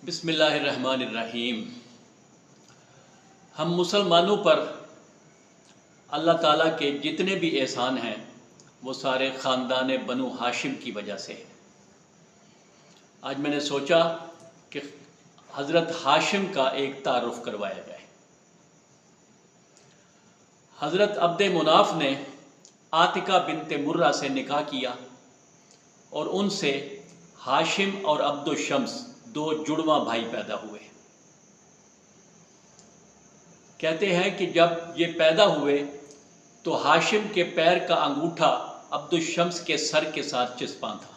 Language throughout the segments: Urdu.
بسم اللہ الرحمن الرحیم۔ ہم مسلمانوں پر اللہ تعالیٰ کے جتنے بھی احسان ہیں وہ سارے خاندان بنو ہاشم کی وجہ سے ہیں۔ آج میں نے سوچا کہ حضرت ہاشم کا ایک تعارف کروایا جائے۔ حضرت عبد مناف نے عاتقہ بنت مرہ سے نکاح کیا اور ان سے ہاشم اور عبد الشمس دو جڑواں بھائی پیدا ہوئے۔ کہتے ہیں کہ جب یہ پیدا ہوئے تو ہاشم کے پیر کا انگوٹھا عبد الشمس کے سر کے ساتھ چسپاں تھا۔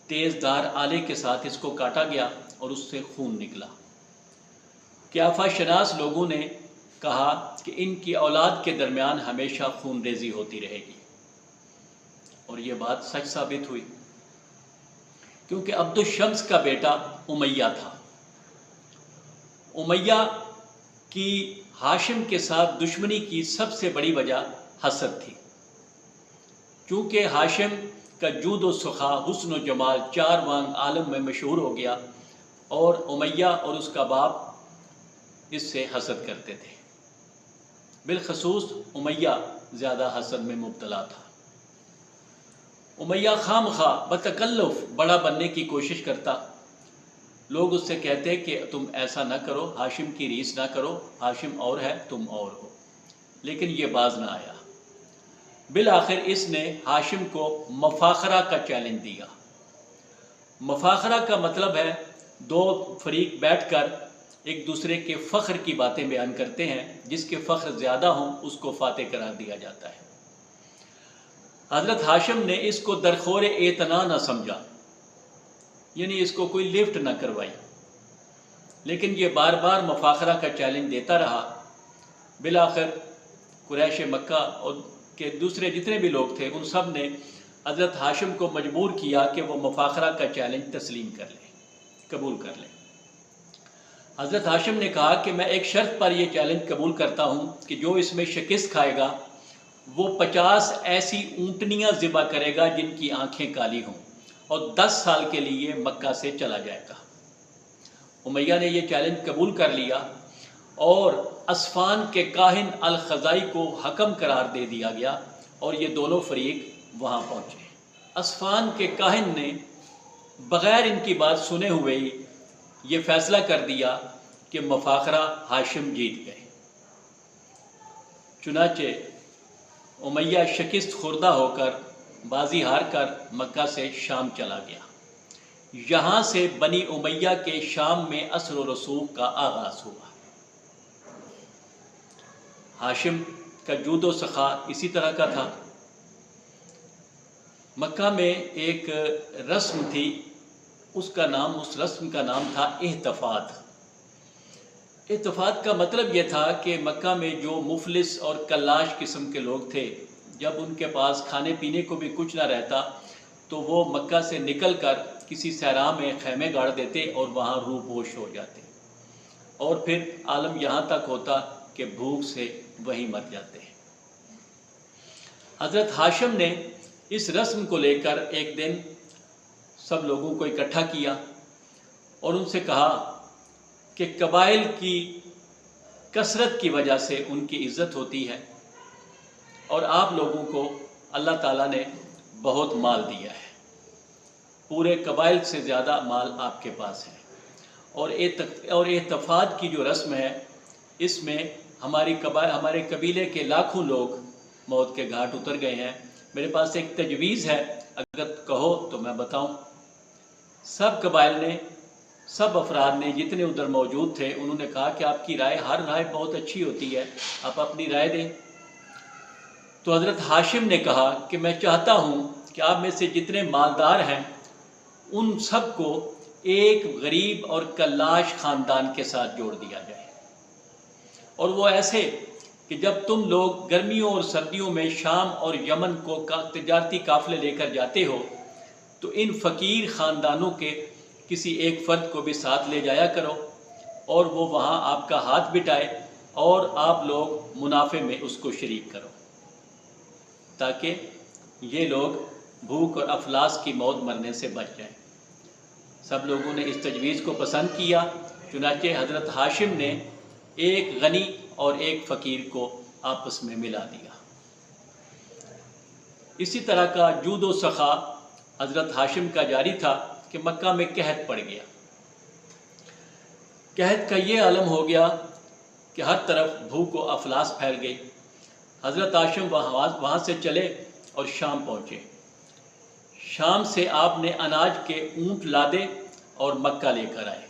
تیز دھار آلے کے ساتھ اس کو کاٹا گیا اور اس سے خون نکلا۔ قیافہ شناس لوگوں نے کہا کہ ان کی اولاد کے درمیان ہمیشہ خون ریزی ہوتی رہے گی، اور یہ بات سچ ثابت ہوئی، کیونکہ عبد الشمس کا بیٹا امیہ تھا۔ امیہ کی ہاشم کے ساتھ دشمنی کی سب سے بڑی وجہ حسد تھی۔ چونکہ ہاشم کا جود و سخا، حسن و جمال چار وانگ عالم میں مشہور ہو گیا، اور امیہ اور اس کا باپ اس سے حسد کرتے تھے۔ بالخصوص امیہ زیادہ حسد میں مبتلا تھا۔ امیہ خام خواہ بتکلف بڑا بننے کی کوشش کرتا۔ لوگ اس سے کہتے کہ تم ایسا نہ کرو، ہاشم کی ریس نہ کرو، ہاشم اور ہے تم اور ہو، لیکن یہ باز نہ آیا۔ بالآخر اس نے ہاشم کو مفاخرہ کا چیلنج دیا۔ مفاخرہ کا مطلب ہے دو فریق بیٹھ کر ایک دوسرے کے فخر کی باتیں بیان کرتے ہیں، جس کے فخر زیادہ ہوں اس کو فاتح قرار دیا جاتا ہے۔ حضرت ہاشم نے اس کو درخور اعتنا نہ سمجھا، یعنی اس کو کوئی لفٹ نہ کروائی، لیکن یہ بار بار مفاخرہ کا چیلنج دیتا رہا۔ بالآخر قریش مکہ اور کے دوسرے جتنے بھی لوگ تھے ان سب نے حضرت ہاشم کو مجبور کیا کہ وہ مفاخرہ کا چیلنج تسلیم کر لیں، قبول کر لیں۔ حضرت ہاشم نے کہا کہ میں ایک شرط پر یہ چیلنج قبول کرتا ہوں کہ جو اس میں شکست کھائے گا وہ 50 ایسی اونٹنیاں ذبح کرے گا جن کی آنکھیں کالی ہوں، اور 10 سال کے لیے مکہ سے چلا جائے گا۔ امیہ نے یہ چیلنج قبول کر لیا اور اسفان کے کاہن الخزائی کو حکم قرار دے دیا گیا، اور یہ دونوں فریق وہاں پہنچے۔ اسفان کے کاہن نے بغیر ان کی بات سنے ہوئے ہی یہ فیصلہ کر دیا کہ مفاخرہ ہاشم جیت گئے۔ چنانچہ امیہ شکست خوردہ ہو کر، بازی ہار کر مکہ سے شام چلا گیا۔ یہاں سے بنی امیہ کے شام میں اثر و رسوخ کا آغاز ہوا۔ ہاشم کا جود و سخا اسی طرح کا تھا۔ مکہ میں ایک رسم تھی، اس رسم کا نام تھا احتفاظ۔ احتفاظ کا مطلب یہ تھا کہ مکہ میں جو مفلس اور کلاش قسم کے لوگ تھے، جب ان کے پاس کھانے پینے کو بھی کچھ نہ رہتا تو وہ مکہ سے نکل کر کسی صحرا میں خیمے گاڑ دیتے اور وہاں روح پوش ہو جاتے، اور پھر عالم یہاں تک ہوتا کہ بھوک سے وہیں مر جاتے۔ حضرت ہاشم نے اس رسم کو لے کر ایک دن سب لوگوں کو اکٹھا کیا اور ان سے کہا کہ قبائل کی کثرت کی وجہ سے ان کی عزت ہوتی ہے، اور آپ لوگوں کو اللہ تعالیٰ نے بہت مال دیا ہے، پورے قبائل سے زیادہ مال آپ کے پاس ہے، اور احتفاظ کی جو رسم ہے اس میں ہمارے قبیلے کے لاکھوں لوگ موت کے گھاٹ اتر گئے ہیں۔ میرے پاس ایک تجویز ہے، اگر کہو تو میں بتاؤں۔ سب قبائل نے، سب افراد نے جتنے ادھر موجود تھے، انہوں نے کہا کہ آپ کی رائے، ہر رائے بہت اچھی ہوتی ہے، آپ اپنی رائے دیں۔ تو حضرت ہاشم نے کہا کہ میں چاہتا ہوں کہ آپ میں سے جتنے مالدار ہیں ان سب کو ایک غریب اور کلاش خاندان کے ساتھ جوڑ دیا جائے، اور وہ ایسے کہ جب تم لوگ گرمیوں اور سردیوں میں شام اور یمن کو تجارتی قافلے لے کر جاتے ہو تو ان فقیر خاندانوں کے کسی ایک فرد کو بھی ساتھ لے جایا کرو، اور وہ وہاں آپ کا ہاتھ بٹائے اور آپ لوگ منافع میں اس کو شریک کرو، تاکہ یہ لوگ بھوک اور افلاس کی موت مرنے سے بچ جائیں۔ سب لوگوں نے اس تجویز کو پسند کیا، چنانچہ حضرت ہاشم نے ایک غنی اور ایک فقیر کو آپس میں ملا دیا۔ اسی طرح کا جود و سخا حضرت ہاشم کا جاری تھا کہ مکہ میں قحط پڑ گیا۔ قحط کا یہ عالم ہو گیا کہ ہر طرف بھوک و افلاس پھیل گئی۔ حضرت ہاشم وہاں سے چلے اور شام پہنچے۔ شام سے آپ نے اناج کے اونٹ لادے اور مکہ لے کر آئے،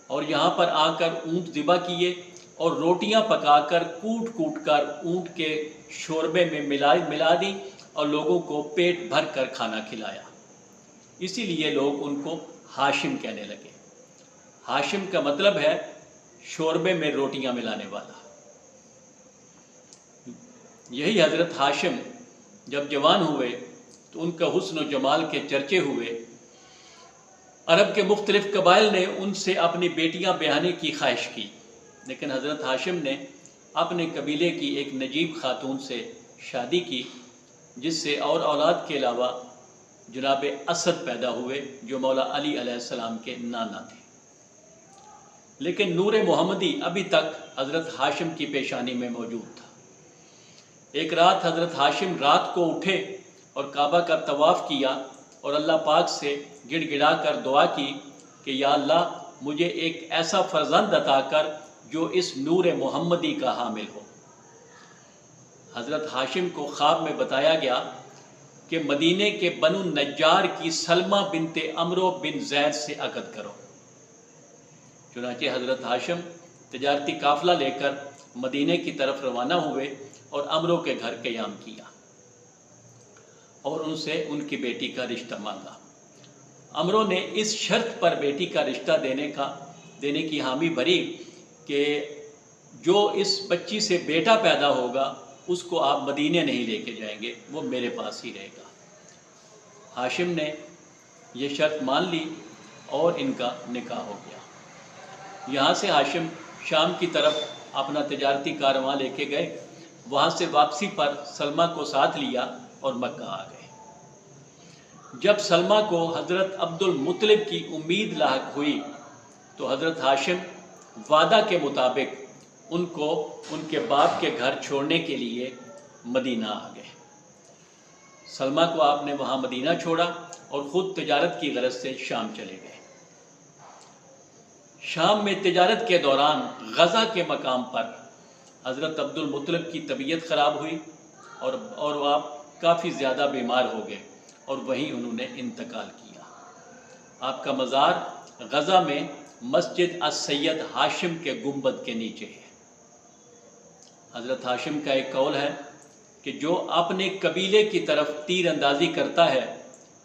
اور یہاں پر آ کر اونٹ ذبح کیے اور روٹیاں پکا کر کوٹ کوٹ کر اونٹ کے شوربے میں ملا دی اور لوگوں کو پیٹ بھر کر کھانا کھلایا۔ اسی لیے لوگ ان کو ہاشم کہنے لگے۔ ہاشم کا مطلب ہے شوربے میں روٹیاں ملانے والا۔ یہی حضرت ہاشم جب جوان ہوئے تو ان کا حسن و جمال کے چرچے ہوئے۔ عرب کے مختلف قبائل نے ان سے اپنی بیٹیاں بیاہنے کی خواہش کی، لیکن حضرت ہاشم نے اپنے قبیلے کی ایک نجیب خاتون سے شادی کی، جس سے اور اولاد کے علاوہ جناب اسد پیدا ہوئے جو مولا علی علیہ السلام کے نانا تھے۔ لیکن نور محمدی ابھی تک حضرت ہاشم کی پیشانی میں موجود تھا۔ ایک رات حضرت ہاشم رات کو اٹھے اور کعبہ کا طواف کیا اور اللہ پاک سے گڑ گڑا کر دعا کی کہ یا اللہ مجھے ایک ایسا فرزند عطا کر جو اس نور محمدی کا حامل ہو۔ حضرت ہاشم کو خواب میں بتایا گیا کہ مدینے کے بنو نجار کی سلمہ بنت عمرو بن زید سے عقد کرو۔ چنانچہ حضرت ہاشم تجارتی قافلہ لے کر مدینے کی طرف روانہ ہوئے اور عمرو کے گھر قیام کیا اور ان سے ان کی بیٹی کا رشتہ مانگا۔ عمرو نے اس شرط پر بیٹی کا رشتہ دینے کی حامی بھری کہ جو اس بچی سے بیٹا پیدا ہوگا اس کو آپ مدینے نہیں لے کے جائیں گے، وہ میرے پاس ہی رہے گا۔ ہاشم نے یہ شرط مان لی اور ان کا نکاح ہو گیا۔ یہاں سے ہاشم شام کی طرف اپنا تجارتی کارواں لے کے گئے، وہاں سے واپسی پر سلمہ کو ساتھ لیا اور مکہ آ گئے۔ جب سلمہ کو حضرت عبد المطلب کی امید لاحق ہوئی تو حضرت ہاشم وعدہ کے مطابق ان کو ان کے باپ کے گھر چھوڑنے کے لیے مدینہ آ گئے۔ سلمہ کو آپ نے وہاں مدینہ چھوڑا اور خود تجارت کی غرض سے شام چلے گئے۔ شام میں تجارت کے دوران غزہ کے مقام پر حضرت عبد المطلب کی طبیعت خراب ہوئی اور آپ کافی زیادہ بیمار ہو گئے اور وہیں انہوں نے انتقال کیا۔ آپ کا مزار غزہ میں مسجد السید ہاشم کے گنبد کے نیچے ہے۔ حضرت ہاشم کا ایک قول ہے کہ جو اپنے قبیلے کی طرف تیر اندازی کرتا ہے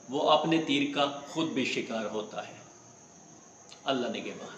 وہ اپنے تیر کا خود بھی شکار ہوتا ہے۔ اللہ نگہبان۔